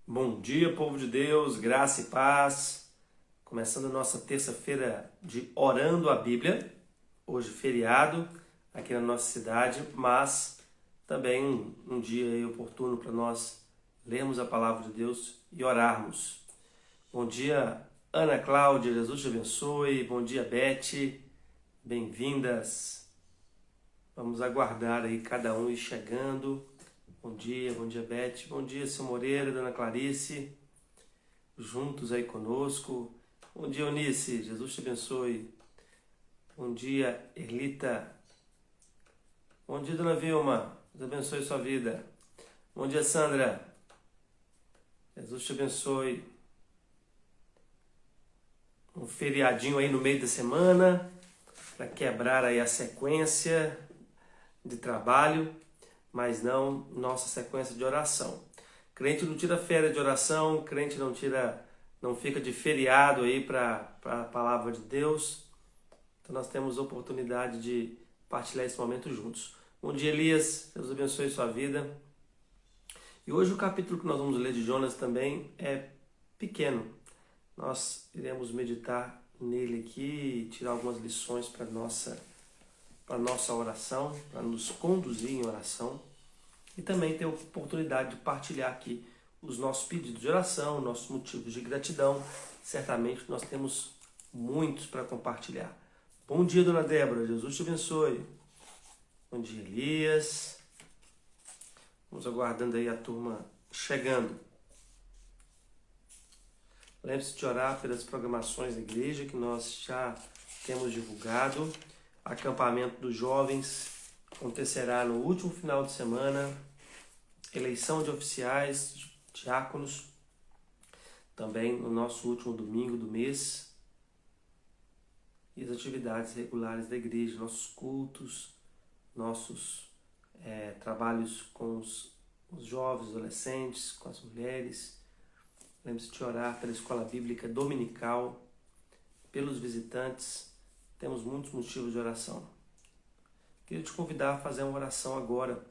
Bom dia, povo de Deus, graça e paz. Começando a nossa terça-feira de Orando a Bíblia. Hoje feriado aqui na nossa cidade, mas também um dia aí oportuno para nós lermos a palavra de Deus e orarmos. Bom dia, Ana Cláudia, Jesus te abençoe. Bom dia, Beth, bem-vindas. Vamos aguardar aí cada um ir chegando. Bom dia, Beth. Bom dia, seu Moreira, Dona Clarice, juntos aí conosco. Bom dia, Eunice, Jesus te abençoe. Bom dia, Erlita. Bom dia, Dona Vilma, Deus abençoe sua vida. Bom dia, Sandra, Jesus te abençoe. Um feriadinho aí no meio da semana, para quebrar aí a sequência de trabalho, mas não nossa sequência de oração. Crente não tira férias de oração, crente não fica de feriado aí para a palavra de Deus. Então nós temos a oportunidade de partilhar esse momento juntos. Bom dia, Elias, Deus abençoe sua vida. E hoje o capítulo que nós vamos ler de Jonas também é pequeno. Nós iremos meditar nele aqui e tirar algumas lições para a nossa oração, para nos conduzir em oração. E também ter a oportunidade de partilhar aqui os nossos pedidos de oração, nossos motivos de gratidão. Certamente nós temos muitos para compartilhar. Bom dia, Dona Débora. Jesus te abençoe. Bom dia, Elias. Vamos aguardando aí a turma chegando. Lembre-se de orar pelas programações da igreja que nós já temos divulgado. Acampamento dos jovens acontecerá no último final de semana. Eleição de oficiais, diáconos, também no nosso último domingo do mês. E as atividades regulares da igreja, nossos cultos, nossos trabalhos com os jovens, adolescentes, com as mulheres. Lembre-se de orar pela escola bíblica dominical, pelos visitantes. Temos muitos motivos de oração. Queria te convidar a fazer uma oração agora,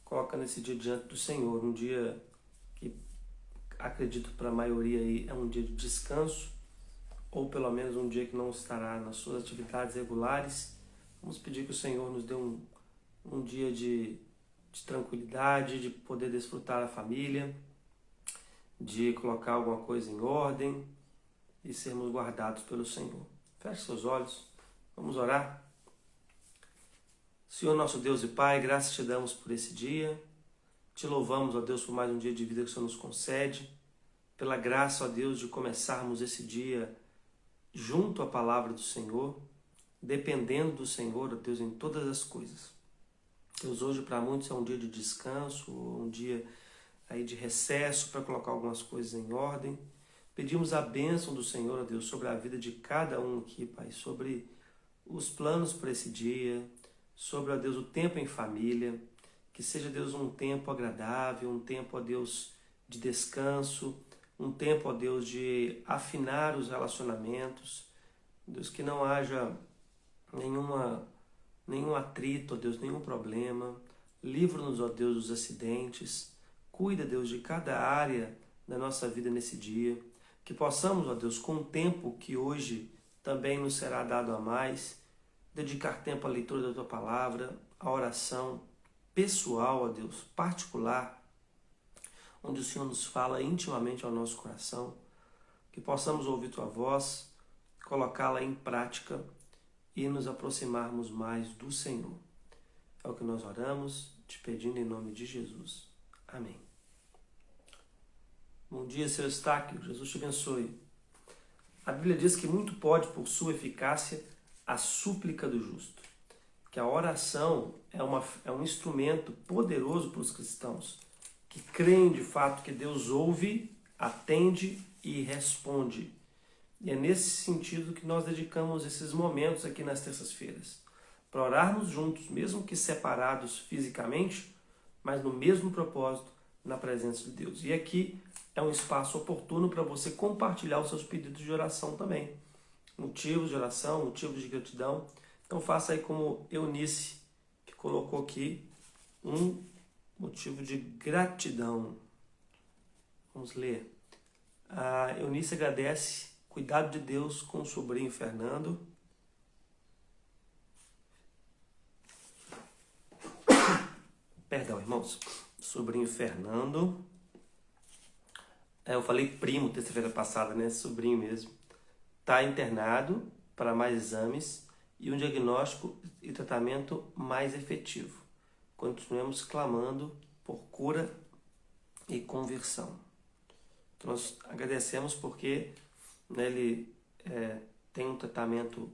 colocando esse dia diante do Senhor, um dia que acredito para a maioria aí é um dia de descanso, ou pelo menos um dia que não estará nas suas atividades regulares. Vamos pedir que o Senhor nos dê um dia de tranquilidade, de poder desfrutar a família, de colocar alguma coisa em ordem e sermos guardados pelo Senhor. Feche seus olhos, vamos orar. Senhor nosso Deus e Pai, graças te damos por esse dia. Te louvamos, ó Deus, por mais um dia de vida que o Senhor nos concede. Pela graça, ó Deus, de começarmos esse dia junto à palavra do Senhor, dependendo do Senhor, ó Deus, em todas as coisas. Deus, hoje para muitos é um dia de descanso, um dia aí de recesso para colocar algumas coisas em ordem. Pedimos a bênção do Senhor, ó Deus, sobre a vida de cada um aqui, Pai, sobre os planos para esse dia, sobre, ó Deus, o tempo em família, que seja, Deus, um tempo agradável, um tempo, ó Deus, de descanso, um tempo, ó Deus, de afinar os relacionamentos, Deus, que não haja nenhum atrito, ó Deus, nenhum problema. Livra-nos, ó Deus, dos acidentes. Cuida, Deus, de cada área da nossa vida nesse dia. Que possamos, ó Deus, com o tempo que hoje também nos será dado a mais, dedicar tempo à leitura da Tua Palavra, à oração pessoal, ó Deus, particular, onde o Senhor nos fala intimamente ao nosso coração, que possamos ouvir Tua voz, colocá-la em prática e nos aproximarmos mais do Senhor. É o que nós oramos, te pedindo em nome de Jesus. Amém. Bom dia, seu Eustáquio, Jesus te abençoe. A Bíblia diz que muito pode, por sua eficácia, a súplica do justo. Que a oração é um instrumento poderoso para os cristãos, que creem de fato que Deus ouve, atende e responde. E é nesse sentido que nós dedicamos esses momentos aqui nas terças-feiras, para orarmos juntos, mesmo que separados fisicamente, mas no mesmo propósito, na presença de Deus. E aqui é um espaço oportuno para você compartilhar os seus pedidos de oração também. Motivos de oração, motivos de gratidão. Então faça aí como Eunice, que colocou aqui um motivo de gratidão. Vamos ler. A Eunice agradece cuidado de Deus com o sobrinho Fernando. Perdão, irmãos. Sobrinho Fernando. Eu falei primo terça-feira passada, né? Sobrinho mesmo. Está internado para mais exames e um diagnóstico e tratamento mais efetivo. Continuemos clamando por cura e conversão. Então, nós agradecemos porque, né, ele tem um tratamento,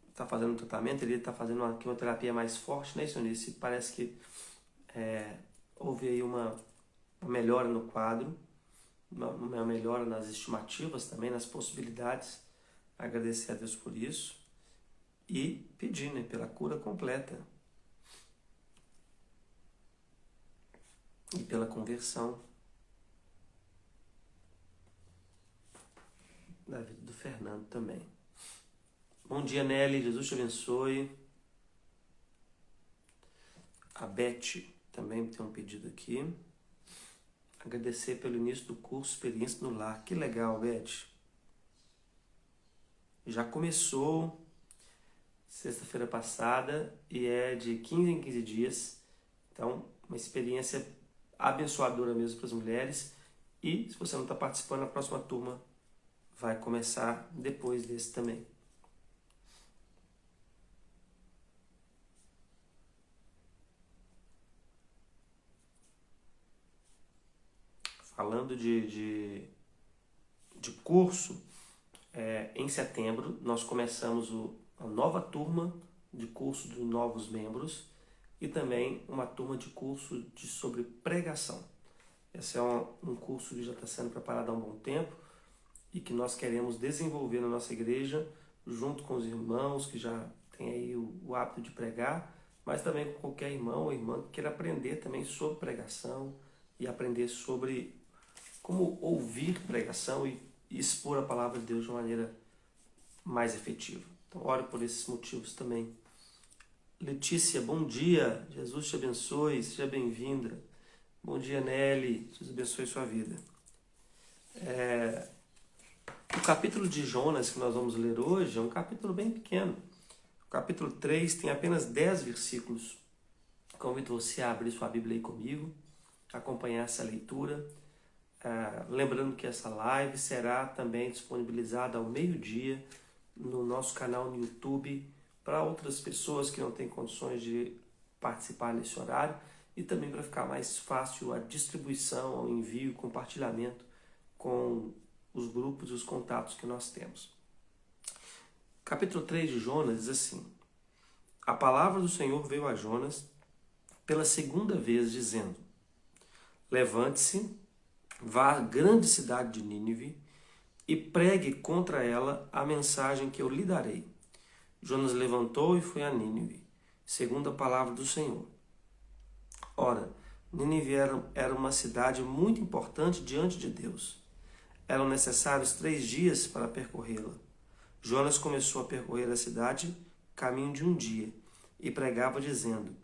está fazendo um tratamento, ele está fazendo uma quimioterapia mais forte, né, Eunice? Parece que houve aí uma melhora no quadro, uma melhora nas estimativas também, nas possibilidades. Agradecer a Deus por isso e pedir, né, pela cura completa e pela conversão da vida do Fernando também. Bom dia, Nelly. Jesus te abençoe. A Beth também tem um pedido aqui. Agradecer pelo início do curso Experiência no Lar. Que legal, Beth. Já começou sexta-feira passada e é de 15 em 15 dias. Então, uma experiência abençoadora mesmo para as mulheres. E se você não está participando, a próxima turma vai começar depois desse também. Falando de curso, em setembro nós começamos a nova turma de curso de novos membros e também uma turma de curso sobre pregação. Esse é um curso que já está sendo preparado há um bom tempo e que nós queremos desenvolver na nossa igreja junto com os irmãos que já têm aí o hábito de pregar, mas também com qualquer irmão ou irmã que queira aprender também sobre pregação e aprender sobre como ouvir pregação e expor a palavra de Deus de uma maneira mais efetiva. Então, ore por esses motivos também. Letícia, bom dia. Jesus te abençoe, seja bem-vinda. Bom dia, Nelly. Jesus abençoe sua vida. O capítulo de Jonas que nós vamos ler hoje é um capítulo bem pequeno. O capítulo 3 tem apenas 10 versículos. Convido você a abrir sua Bíblia aí comigo, acompanhar essa leitura. Lembrando que essa live será também disponibilizada ao meio-dia no nosso canal no YouTube para outras pessoas que não têm condições de participar nesse horário e também para ficar mais fácil a distribuição, o envio, o compartilhamento com os grupos e os contatos que nós temos. Capítulo 3 de Jonas diz assim: A palavra do Senhor veio a Jonas pela segunda vez dizendo: Levante-se, vá à grande cidade de Nínive e pregue contra ela a mensagem que eu lhe darei. Jonas levantou e foi a Nínive, segundo a palavra do Senhor. Ora, Nínive era uma cidade muito importante diante de Deus. Eram necessários 3 dias para percorrê-la. Jonas começou a percorrer a cidade, caminho de um dia, e pregava dizendo: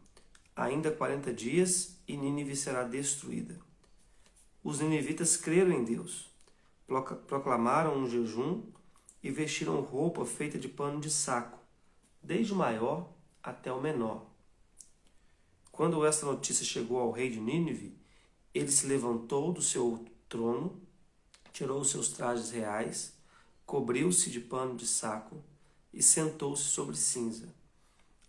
Ainda 40 dias e Nínive será destruída. Os ninivitas creram em Deus, proclamaram um jejum e vestiram roupa feita de pano de saco, desde o maior até o menor. Quando esta notícia chegou ao rei de Nínive, ele se levantou do seu trono, tirou os seus trajes reais, cobriu-se de pano de saco e sentou-se sobre cinza.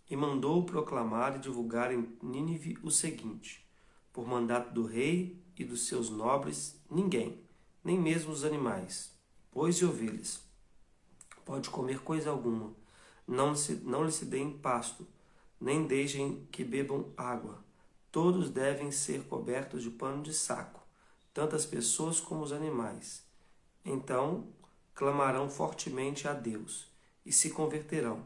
E mandou proclamar e divulgar em Nínive o seguinte: por mandato do rei e dos seus nobres, ninguém, nem mesmo os animais, bois e ovelhas, pode comer coisa alguma, não lhe se deem pasto, nem deixem que bebam água. Todos devem ser cobertos de pano de saco, tanto as pessoas como os animais. Então clamarão fortemente a Deus e se converterão,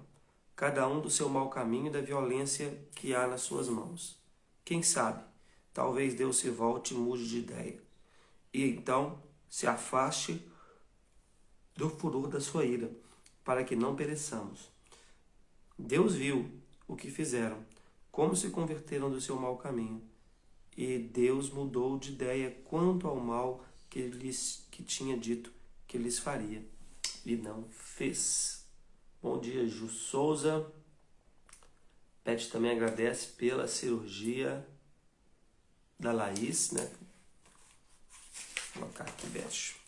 cada um do seu mau caminho e da violência que há nas suas mãos. Quem sabe, talvez Deus se volte e mude de ideia, e então se afaste do furor da sua ira, para que não pereçamos. Deus viu o que fizeram, como se converteram do seu mau caminho, e Deus mudou de ideia quanto ao mal que tinha dito que lhes faria, e não fez. Bom dia, Ju Souza. Pet também agradece pela cirurgia da Laís, né? Vou colocar aqui, Beth.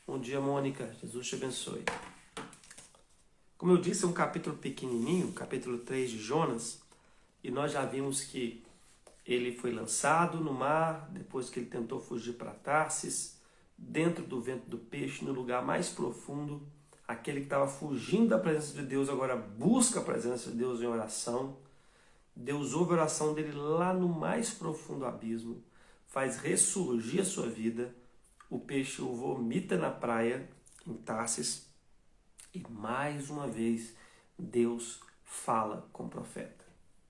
Bom dia, Mônica. Jesus te abençoe. Como eu disse, é um capítulo pequenininho, capítulo 3 de Jonas, e nós já vimos que ele foi lançado no mar, depois que ele tentou fugir para Tarsis, dentro do ventre do peixe, no lugar mais profundo. Aquele que estava fugindo da presença de Deus agora busca a presença de Deus em oração. Deus ouve a oração dele lá no mais profundo abismo, faz ressurgir a sua vida. O peixe o vomita na praia, em Tarsis, e mais uma vez Deus fala com o profeta.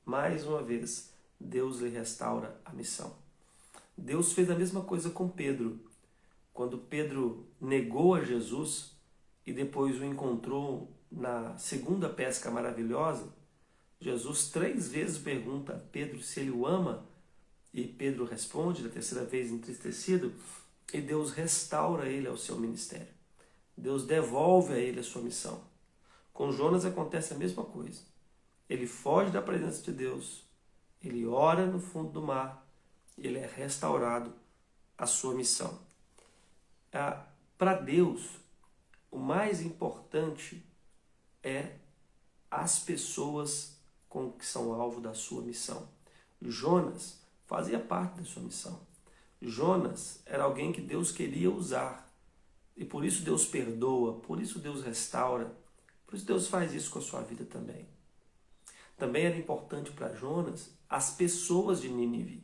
Mais uma vez Deus lhe restaura a missão. Deus fez a mesma coisa com Pedro. Quando Pedro negou a Jesus e depois o encontrou na segunda pesca maravilhosa, Jesus 3 vezes pergunta a Pedro se ele o ama, e Pedro responde, da terceira vez entristecido, e Deus restaura ele ao seu ministério. Deus devolve a ele a sua missão. Com Jonas acontece a mesma coisa. Ele foge da presença de Deus, ele ora no fundo do mar, e ele é restaurado à sua missão. Para Deus, o mais importante é as pessoas que são alvo da sua missão. Jonas fazia parte da sua missão. Jonas era alguém que Deus queria usar. E por isso Deus perdoa, por isso Deus restaura, por isso Deus faz isso com a sua vida também. Também era importante para Jonas as pessoas de Nínive.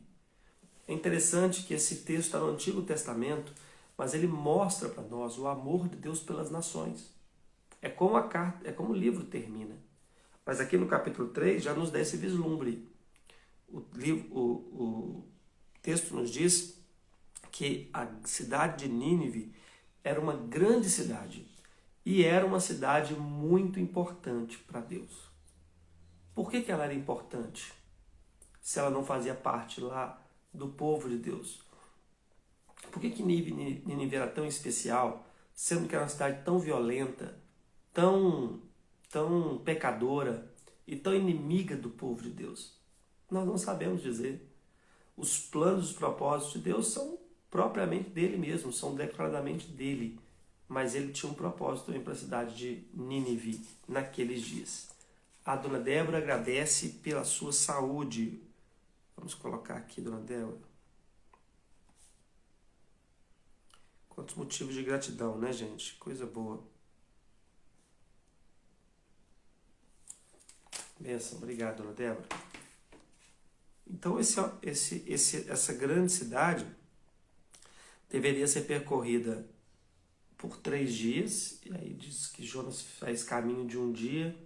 É interessante que esse texto está no Antigo Testamento, mas ele mostra para nós o amor de Deus pelas nações. É como a carta, é como o livro termina. Mas aqui no capítulo 3 já nos dá esse vislumbre. O texto nos diz que a cidade de Nínive era uma grande cidade e era uma cidade muito importante para Deus. Por que ela era importante se ela não fazia parte lá do povo de Deus? Por que Nínive era tão especial, sendo que era uma cidade tão violenta, tão pecadora e tão inimiga do povo de Deus? Nós não sabemos dizer. Os planos, os propósitos de Deus são propriamente dele mesmo, são declaradamente dele. Mas ele tinha um propósito também para a cidade de Nínive naqueles dias. A dona Débora agradece pela sua saúde. Vamos colocar aqui, dona Débora. Quantos motivos de gratidão, né, gente? Coisa boa. Benção, obrigado, dona Débora. Então, essa grande cidade deveria ser percorrida por 3 dias, e aí diz que Jonas faz caminho de um dia.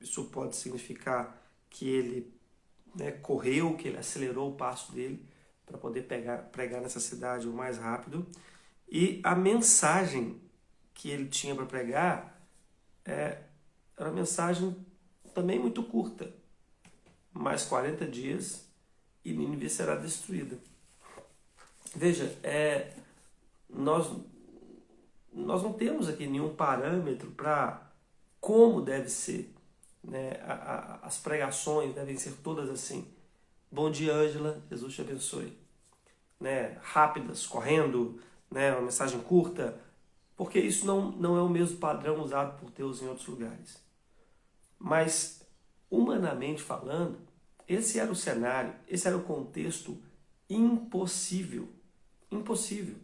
Isso pode significar que ele correu, que ele acelerou o passo dele para poder pregar nessa cidade o mais rápido. E a mensagem que ele tinha para pregar era uma mensagem também muito curta. Mais 40 dias e Nínive será destruída. Veja, nós não temos aqui nenhum parâmetro para como deve ser, né? As pregações devem ser todas assim. Bom dia, Ângela, Jesus te abençoe. Né? Rápidas, correndo, né? Uma mensagem curta, porque isso não é o mesmo padrão usado por Deus em outros lugares. Mas, humanamente falando, esse era o cenário, esse era o contexto impossível. Impossível.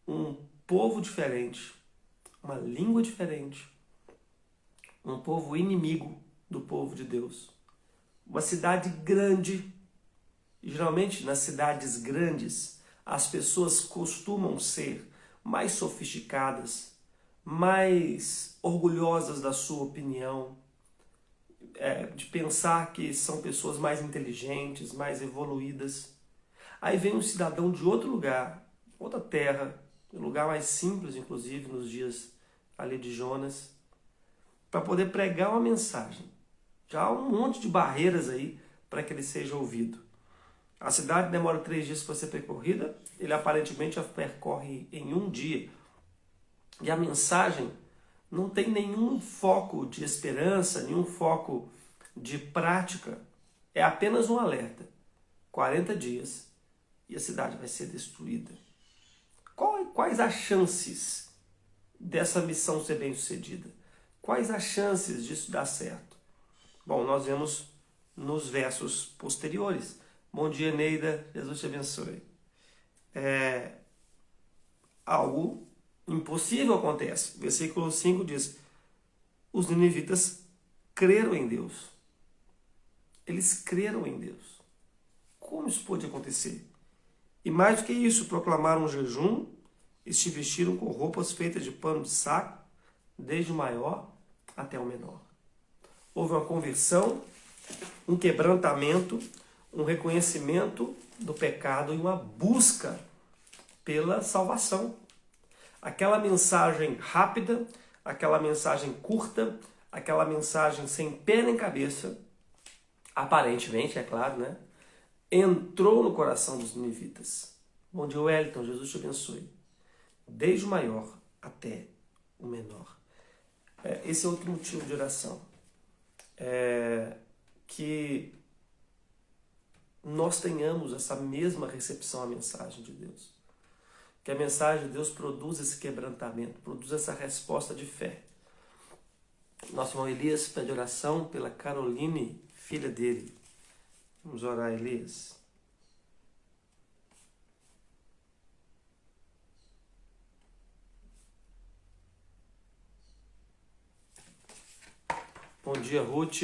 Um povo diferente, uma língua diferente, um povo inimigo do povo de Deus. Uma cidade grande. Geralmente, nas cidades grandes, as pessoas costumam ser mais sofisticadas, mais orgulhosas da sua opinião, de pensar que são pessoas mais inteligentes, mais evoluídas. Aí vem um cidadão de outro lugar, outra terra, no lugar mais simples, inclusive, nos dias ali de Jonas, para poder pregar uma mensagem. Já há um monte de barreiras aí para que ele seja ouvido. A cidade demora 3 dias para ser percorrida, ele aparentemente a percorre em um dia. E a mensagem não tem nenhum foco de esperança, nenhum foco de prática. É apenas um alerta. 40 dias e a cidade vai ser destruída. Quais as chances dessa missão ser bem sucedida? Quais as chances disso dar certo? Bom, nós vemos nos versos posteriores. Bom dia, Neida. Jesus te abençoe. Algo impossível acontece. Versículo 5 diz: os ninivitas creram em Deus. Eles creram em Deus. Como isso pôde acontecer? E mais do que isso, proclamaram um jejum e se vestiram com roupas feitas de pano de saco, desde o maior até o menor. Houve uma conversão, um quebrantamento, um reconhecimento do pecado e uma busca pela salvação. Aquela mensagem rápida, aquela mensagem curta, aquela mensagem sem pé nem cabeça, aparentemente, é claro, né? Entrou no coração dos ninivitas. Bom dia, Wellington. Jesus te abençoe. Desde o maior até o menor. Esse é outro motivo de oração. Que nós tenhamos essa mesma recepção à mensagem de Deus. Que a mensagem de Deus produza esse quebrantamento, produza essa resposta de fé. Nosso irmão Elias pede oração pela Caroline, filha dele. Vamos orar, Elias. Bom dia, Ruth.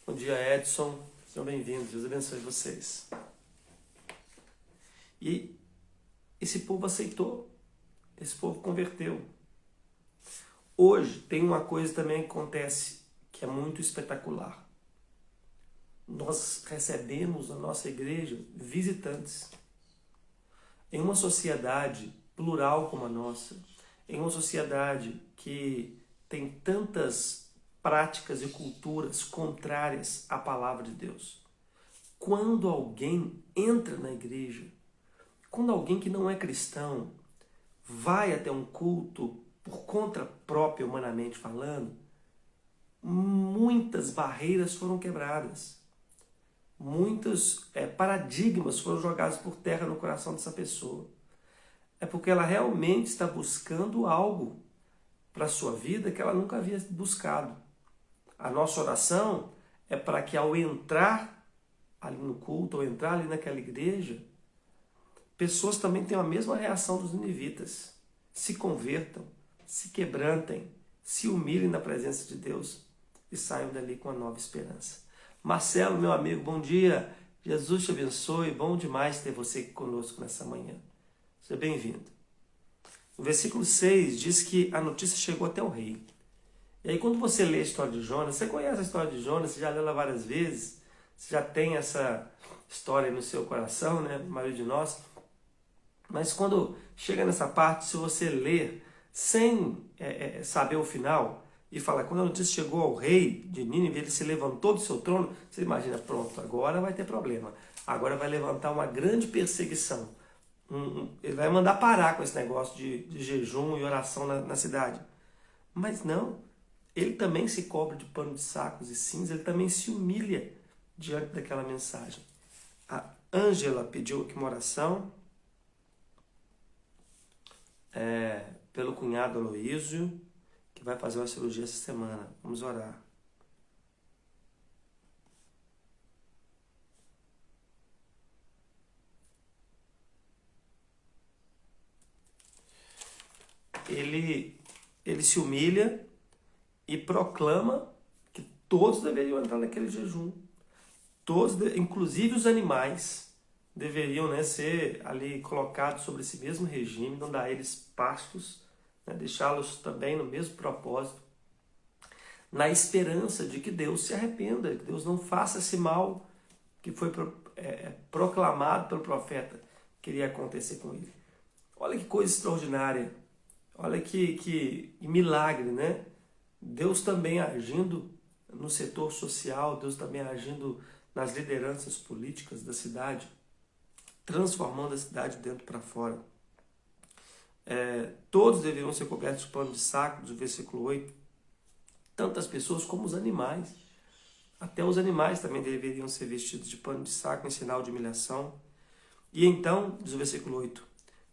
Bom dia, Edson. Sejam bem-vindos. Deus abençoe vocês. E esse povo aceitou. Esse povo converteu. Hoje tem uma coisa também que acontece que é muito espetacular. Nós recebemos na nossa igreja visitantes. Em uma sociedade plural como a nossa, em uma sociedade que tem tantas práticas e culturas contrárias à palavra de Deus, quando alguém entra na igreja, quando alguém que não é cristão vai até um culto por conta própria, humanamente falando, muitas barreiras foram quebradas. Muitos paradigmas foram jogados por terra no coração dessa pessoa. É porque ela realmente está buscando algo para a sua vida que ela nunca havia buscado. A nossa oração é para que ao entrar ali no culto, ou entrar ali naquela igreja, pessoas também tenham a mesma reação dos ninivitas. Se convertam, se quebrantem, se humilhem na presença de Deus e saiam dali com uma nova esperança. Marcelo, meu amigo, bom dia. Jesus te abençoe. Bom demais ter você aqui conosco nessa manhã. Seja bem-vindo. O versículo 6 diz que a notícia chegou até o rei. E aí quando você lê a história de Jonas, você conhece a história de Jonas, você já leu ela várias vezes, você já tem essa história no seu coração, né? A maioria de nós. Mas quando chega nessa parte, se você ler sem saber o final, e fala, quando a notícia chegou ao rei de Nínive, ele se levantou do seu trono, você imagina, pronto, agora vai ter problema. Agora vai levantar uma grande perseguição. Ele vai mandar parar com esse negócio de jejum e oração na cidade. Mas não, ele também se cobre de pano de sacos e cinza, ele também se humilha diante daquela mensagem. A Ângela pediu aqui uma oração pelo cunhado Aloísio, que vai fazer uma cirurgia essa semana. Vamos orar. Ele se humilha e proclama que todos deveriam entrar naquele jejum. Todos, inclusive os animais, deveriam ser ali colocados sobre esse mesmo regime, não dar a eles pastos, deixá-los também no mesmo propósito, na esperança de que Deus se arrependa, que Deus não faça esse mal que foi proclamado pelo profeta que iria acontecer com ele. Olha que coisa extraordinária. Olha que milagre, né? Deus também agindo no setor social, Deus também agindo nas lideranças políticas da cidade, transformando a cidade de dentro para fora. Todos deveriam ser cobertos de pano de saco, do versículo 8. Tantas pessoas como os animais. Até os animais também deveriam ser vestidos de pano de saco em sinal de humilhação. E então, diz o versículo 8,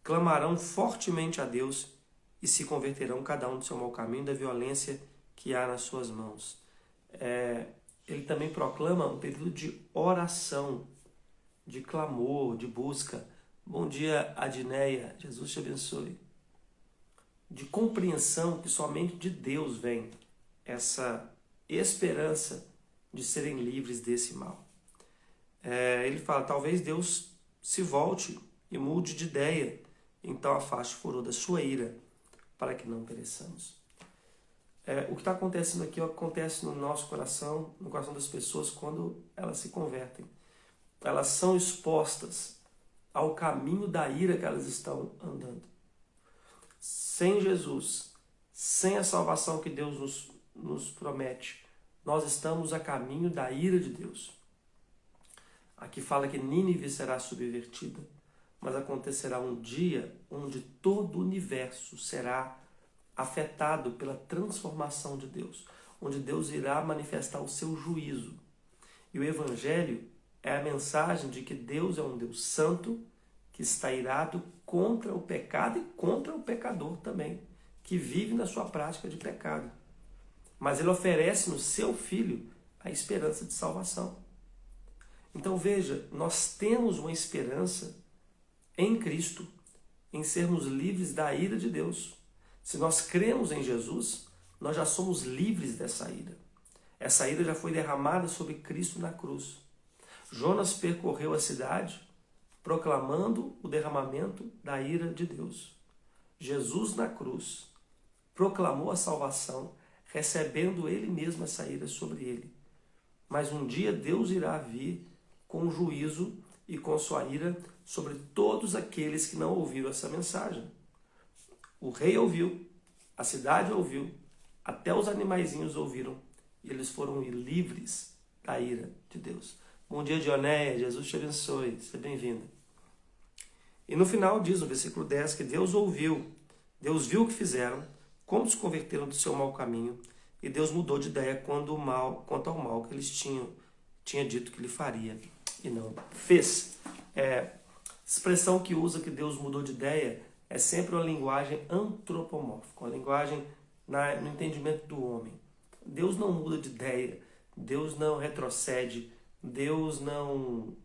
clamarão fortemente a Deus e se converterão cada um do seu mau caminho, da violência que há nas suas mãos. Ele também proclama um período de oração, de clamor, de busca. Bom dia, Adneia, Jesus te abençoe. De compreensão que somente de Deus vem essa esperança de serem livres desse mal. Ele fala, talvez Deus se volte e mude de ideia, então afaste o furor da sua ira, para que não pereçamos. O que está acontecendo aqui acontece no nosso coração, no coração das pessoas, quando elas se convertem. Elas são expostas ao caminho da ira que elas estão andando. Sem Jesus, sem a salvação que Deus nos promete, nós estamos a caminho da ira de Deus. Aqui fala que Nínive será subvertida, mas acontecerá um dia onde todo o universo será afetado pela transformação de Deus, onde Deus irá manifestar o seu juízo. E o Evangelho é a mensagem de que Deus é um Deus santo, que está irado contra o pecado e contra o pecador também, que vive na sua prática de pecado. Mas ele oferece no seu Filho a esperança de salvação. Então veja, nós temos uma esperança em Cristo, em sermos livres da ira de Deus. Se nós cremos em Jesus, nós já somos livres dessa ira. Essa ira já foi derramada sobre Cristo na cruz. Jonas percorreu a cidade proclamando o derramamento da ira de Deus. Jesus na cruz proclamou a salvação, recebendo ele mesmo essa ira sobre ele. Mas um dia Deus irá vir com juízo e com sua ira sobre todos aqueles que não ouviram essa mensagem. O rei ouviu, a cidade ouviu, até os animaizinhos ouviram, e eles foram livres da ira de Deus. Bom dia, Dionéia, Jesus te abençoe, seja bem-vinda. E no final diz, no versículo 10, que Deus ouviu, Deus viu o que fizeram, como se converteram do seu mau caminho, e Deus mudou de ideia quanto ao mal que eles tinha dito que ele faria, e não fez. Expressão que usa que Deus mudou de ideia é sempre uma linguagem antropomórfica, uma linguagem no entendimento do homem. Deus não muda de ideia, Deus não retrocede, Deus não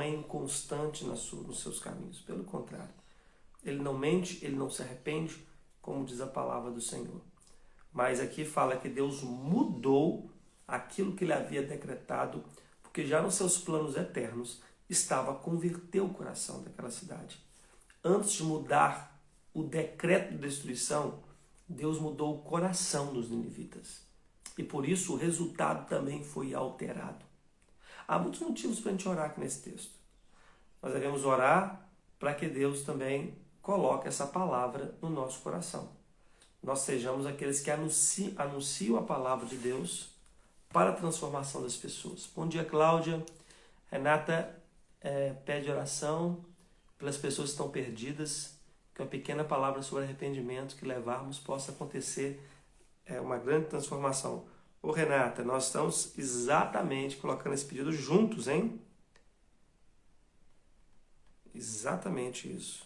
é inconstante nos seus caminhos. Pelo contrário, ele não mente, ele não se arrepende, como diz a palavra do Senhor. Mas aqui fala que Deus mudou aquilo que ele havia decretado, porque já nos seus planos eternos estava a converter o coração daquela cidade. Antes de mudar o decreto de destruição, Deus mudou o coração dos ninivitas. E por isso o resultado também foi alterado. Há muitos motivos para a gente orar aqui nesse texto. Nós devemos orar para que Deus também coloque essa palavra no nosso coração. Nós sejamos aqueles que anunciam a palavra de Deus para a transformação das pessoas. Bom dia, Cláudia. Renata pede oração pelas pessoas que estão perdidas, que uma pequena palavra sobre arrependimento que levarmos possa acontecer uma grande transformação. Ô Renata, nós estamos exatamente colocando esse pedido juntos, hein? Exatamente isso.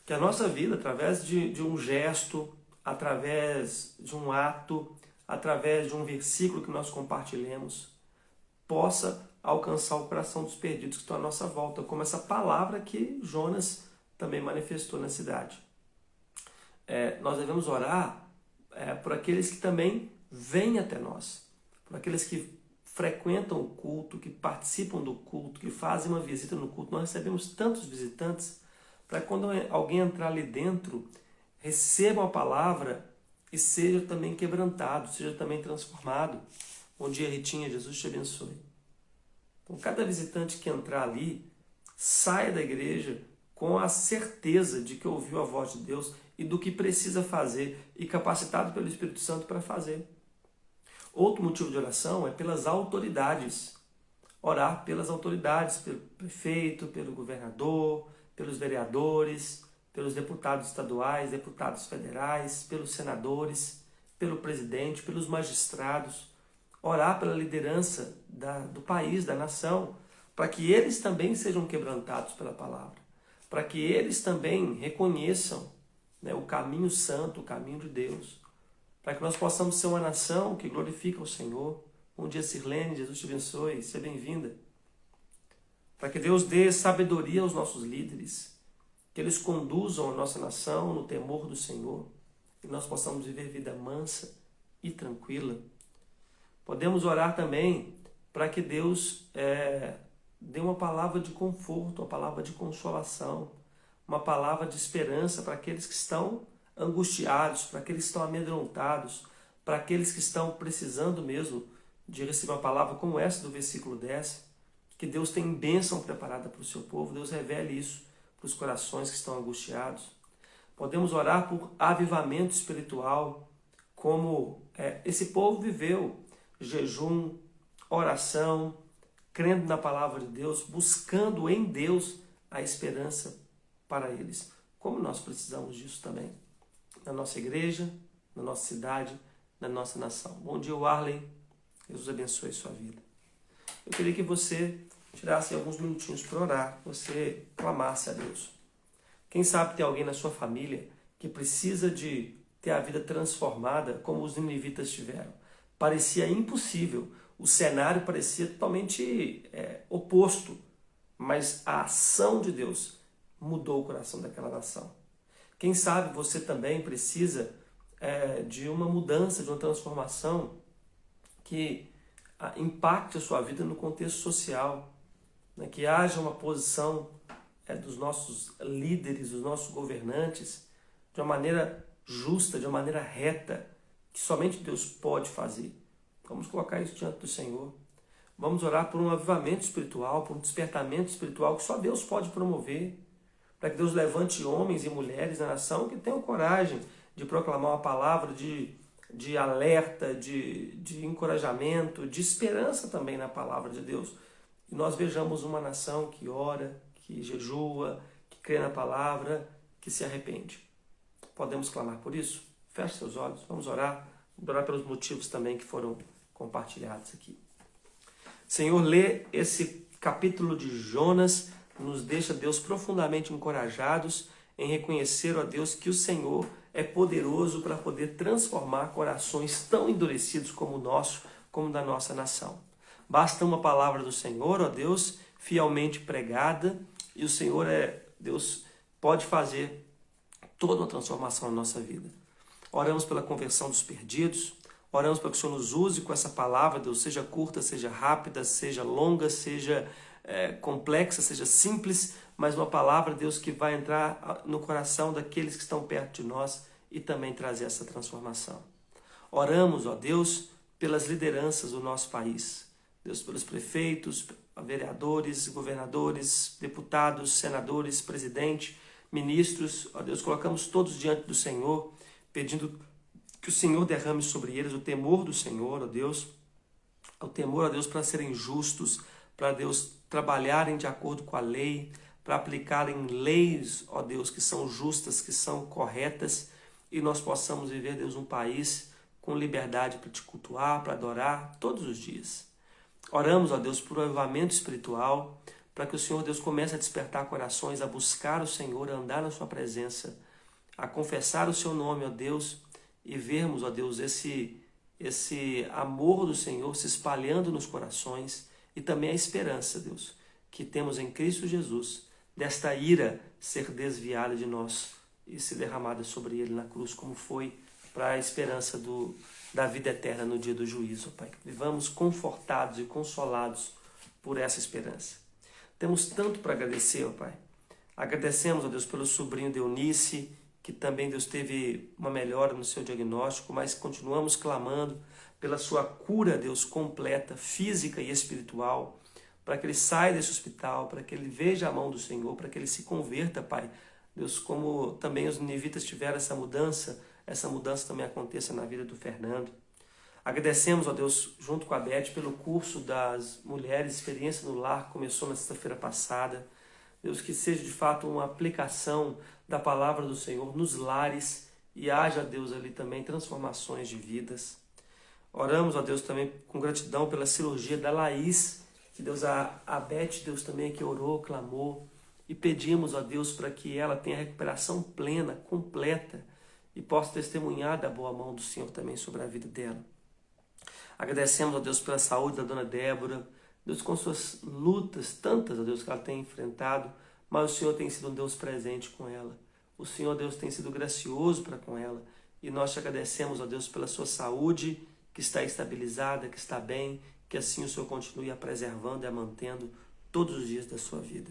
Que a nossa vida, através de um gesto, através de um ato, através de um versículo que nós compartilhemos, possa alcançar o coração dos perdidos que estão à nossa volta, como essa palavra que Jonas também manifestou na cidade. Nós devemos orar por aqueles que também vêm até nós, por aqueles que frequentam o culto, que participam do culto, que fazem uma visita no culto. Nós recebemos tantos visitantes, para quando alguém entrar ali dentro, receba a palavra e seja também quebrantado, seja também transformado. Bom dia, Ritinha, Jesus te abençoe. Então, cada visitante que entrar ali, saia da igreja com a certeza de que ouviu a voz de Deus e do que precisa fazer e capacitado pelo Espírito Santo para fazer. Outro motivo de oração é pelas autoridades. Orar pelas autoridades, pelo prefeito, pelo governador, pelos vereadores, pelos deputados estaduais, deputados federais, pelos senadores, pelo presidente, pelos magistrados. Orar pela liderança do país, da nação, para que eles também sejam quebrantados pela palavra, para que eles também reconheçam, né, o caminho santo, o caminho de Deus, para que nós possamos ser uma nação que glorifica o Senhor. Bom dia, Sirlene, Jesus te abençoe, seja bem-vinda. Para que Deus dê sabedoria aos nossos líderes, que eles conduzam a nossa nação no temor do Senhor, e nós possamos viver vida mansa e tranquila. Podemos orar também para que Deus dê uma palavra de conforto, uma palavra de consolação, uma palavra de esperança para aqueles que estão angustiados, para aqueles que estão amedrontados, para aqueles que estão precisando mesmo de receber uma palavra como essa do versículo 10, que Deus tem bênção preparada para o seu povo. Deus revele isso para os corações que estão angustiados. Podemos orar por avivamento espiritual, como esse povo viveu: jejum, oração, crendo na palavra de Deus, buscando em Deus a esperança para eles. Como nós precisamos disso também, na nossa igreja, na nossa cidade, na nossa nação. Bom dia, Warley. Deus abençoe a sua vida. Eu queria que você tirasse alguns minutinhos para orar, você clamasse a Deus. Quem sabe tem alguém na sua família que precisa de ter a vida transformada como os ninivitas tiveram. Parecia impossível, o cenário parecia totalmente oposto, mas a ação de Deus mudou o coração daquela nação. Quem sabe você também precisa de uma mudança, de uma transformação que impacte a sua vida no contexto social, né? Que haja uma posição dos nossos líderes, dos nossos governantes, de uma maneira justa, de uma maneira reta, que somente Deus pode fazer. Vamos colocar isso diante do Senhor. Vamos orar por um avivamento espiritual, por um despertamento espiritual que só Deus pode promover, para que Deus levante homens e mulheres na nação que tenham coragem de proclamar uma palavra de alerta, de encorajamento, de esperança também na palavra de Deus. E nós vejamos uma nação que ora, que jejua, que crê na palavra, que se arrepende. Podemos clamar por isso? Feche seus olhos, vamos orar. Vamos orar pelos motivos também que foram compartilhados aqui. Senhor, lê esse capítulo de Jonas, nos deixa, Deus, profundamente encorajados em reconhecer, ó Deus, que o Senhor é poderoso para poder transformar corações tão endurecidos como o nosso, como da nossa nação. Basta uma palavra do Senhor, ó Deus, fielmente pregada, e o Senhor Deus, pode fazer toda uma transformação na nossa vida. Oramos pela conversão dos perdidos, oramos para que o Senhor nos use com essa palavra, Deus, seja curta, seja rápida, seja longa, seja complexa, seja simples, mas uma palavra, Deus, que vai entrar no coração daqueles que estão perto de nós e também trazer essa transformação. Oramos, ó Deus, pelas lideranças do nosso país. Deus, pelos prefeitos, vereadores, governadores, deputados, senadores, presidente, ministros, ó Deus, colocamos todos diante do Senhor, pedindo que o Senhor derrame sobre eles o temor do Senhor, ó Deus, o temor, ó Deus, para serem justos, para, Deus, trabalharem de acordo com a lei, para aplicarem leis, ó Deus, que são justas, que são corretas, e nós possamos viver, Deus, um país com liberdade para te cultuar, para adorar todos os dias. Oramos, ó Deus, por um avivamento espiritual, para que o Senhor, Deus, comece a despertar corações, a buscar o Senhor, a andar na sua presença, a confessar o seu nome, ó Deus, e vermos, ó Deus, esse amor do Senhor se espalhando nos corações, e também a esperança, Deus, que temos em Cristo Jesus, desta ira ser desviada de nós e ser derramada sobre Ele na cruz, como foi para a esperança da vida eterna no dia do juízo, Pai. Vivamos confortados e consolados por essa esperança. Temos tanto para agradecer, ó Pai. Agradecemos, ó Deus, pelo sobrinho de Eunice, que também, Deus, teve uma melhora no seu diagnóstico, mas continuamos clamando pela sua cura, Deus, completa, física e espiritual, para que ele saia desse hospital, para que ele veja a mão do Senhor, para que ele se converta, Pai. Deus, como também os ninivitas tiveram essa mudança também aconteça na vida do Fernando. Agradecemos, ó Deus, junto com a Beth, pelo curso das mulheres, experiência no lar, que começou na sexta-feira passada. Deus, que seja de fato uma aplicação da palavra do Senhor nos lares e haja, Deus, ali também transformações de vidas. Oramos, ó Deus, também com gratidão pela cirurgia da Laís, que Deus, a Beth, Deus, também que orou, clamou, e pedimos, ó Deus, para que ela tenha recuperação plena, completa, e possa testemunhar da boa mão do Senhor também sobre a vida dela. Agradecemos, ó Deus, pela saúde da dona Débora, Deus, com suas lutas, tantas, ó Deus, que ela tem enfrentado, mas o Senhor tem sido um Deus presente com ela. O Senhor, Deus, tem sido gracioso para com ela. E nós te agradecemos, ó Deus, pela sua saúde, que está estabilizada, que está bem, que assim o Senhor continue a preservando e a mantendo todos os dias da sua vida.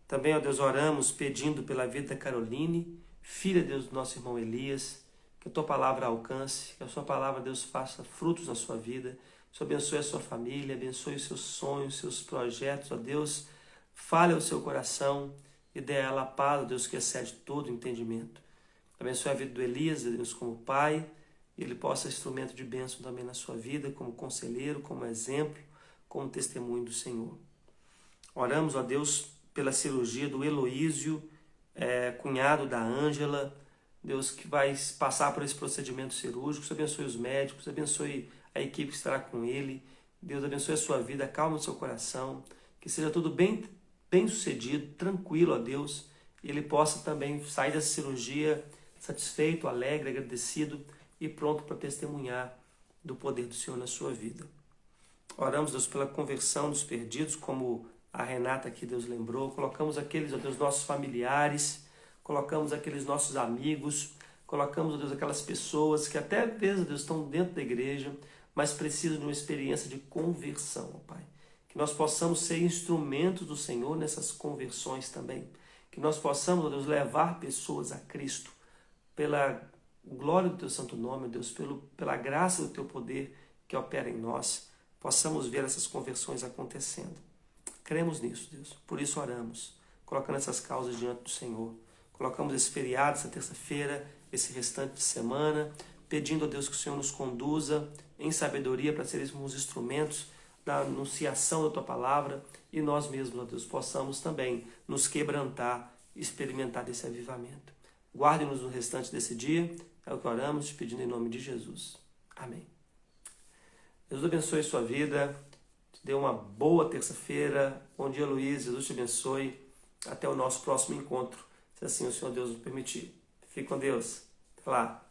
Também, ó Deus, oramos pedindo pela vida da Caroline, filha, Deus, do nosso irmão Elias, que a tua palavra alcance, que a sua palavra, Deus, faça frutos na sua vida. O Senhor abençoe a sua família, abençoe os seus sonhos, seus projetos, ó Deus. Fale ao seu coração e dê a ela a paz, ó Deus, que excede todo entendimento. Abençoe a vida do Elias, Deus, como pai, e ele possa ser instrumento de bênção também na sua vida, como conselheiro, como exemplo, como testemunho do Senhor. Oramos, ó Deus, pela cirurgia do Heloísio, cunhado da Ângela, Deus, que vai passar por esse procedimento cirúrgico. Deus abençoe os médicos, abençoe a equipe que estará com ele. Deus abençoe a sua vida, acalma o seu coração, que seja tudo bem sucedido, tranquilo, ó Deus, e ele possa também sair dessa cirurgia satisfeito, alegre, agradecido e pronto para testemunhar do poder do Senhor na sua vida. Oramos, Deus, pela conversão dos perdidos, como a Renata aqui, Deus, lembrou. Colocamos aqueles, ó Deus, nossos familiares, colocamos aqueles nossos amigos, colocamos, ó Deus, aquelas pessoas que até às vezes, Deus, estão dentro da igreja, mas precisam de uma experiência de conversão, ó Pai. Que nós possamos ser instrumentos do Senhor nessas conversões também. Que nós possamos, ó Deus, levar pessoas a Cristo pela glória do Teu santo nome, Deus, pela graça do Teu poder que opera em nós, possamos ver essas conversões acontecendo. Cremos nisso, Deus. Por isso oramos, colocando essas causas diante do Senhor. Colocamos esse feriado, essa terça-feira, esse restante de semana, pedindo a Deus que o Senhor nos conduza em sabedoria para sermos instrumentos da anunciação da Tua palavra e nós mesmos, ó Deus, possamos também nos quebrantar e experimentar desse avivamento. Guarde-nos no restante desse dia, é o que oramos, te pedindo em nome de Jesus. Amém. Deus abençoe sua vida, te dê uma boa terça-feira. Bom dia, Luiz, Jesus te abençoe. Até o nosso próximo encontro, se assim o Senhor Deus nos permitir. Fique com Deus. Até lá.